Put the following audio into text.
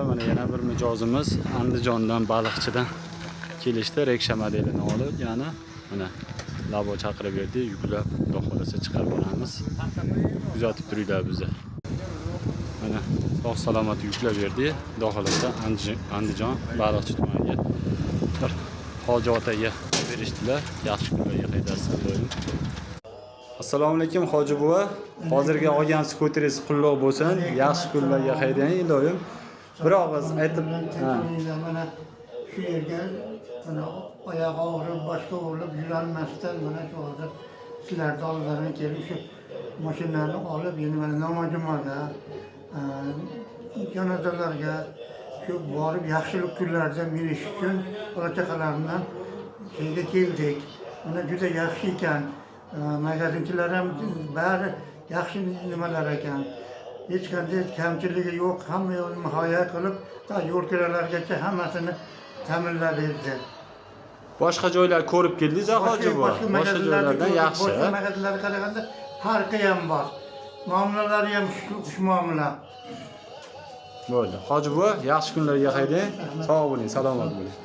do'stlar, mana yana bir mijozimiz Andijondan, Baliqchidan kelishdi, Reksha modelini olib, yana mana labo chaqirib berdi, yuklab, xudo xolasa chiqarib olamiz. Kuzatib turinglar bizni. Mana sog' salomat yuklab berdi, xudo xolasa Andijon Baliqchi tumaniga bir Hoji otaga berishdilar. Yaxshi kunlarga haydasizlar doim. Assalomu alaykum Hoji buva. Hozirgi olgan skuteringiz qulluq bo'lsin. Yaxshi kunlarga haydang iloyim. Bir og'iz aytib, mana shu yerga mana oyoq og'rib, boshqa o'rib yurolmasdan mana shu hozir sizlarni oldinglarga kelib shu mashinani olib, endi mana namojumoga, janozalarga shu borib yaxshilik kunlarda minish uchun bola-chaqalarimdan şeyga keldik. Mana juda yaxshi ekan. Magazinchilar ham bari yaxshi nimalar ekan. Hech qanday kamchiligi yo'q. Hamma yo'lni muhayyo qilib, yo'lkalargacha hammasini ta'minlab berdi. boshqa joylar ko'rib keldingiz, Hoji buva. Boshqa joylardan yaxshi. Boshqa magazinlarga qaraganda farqi ham bor. Muomalalari ham xush muomala. Bo'ldi. Hoji buva, yaxshi kunlarga haydang. Sog' bo'ling, salomat bo'ling.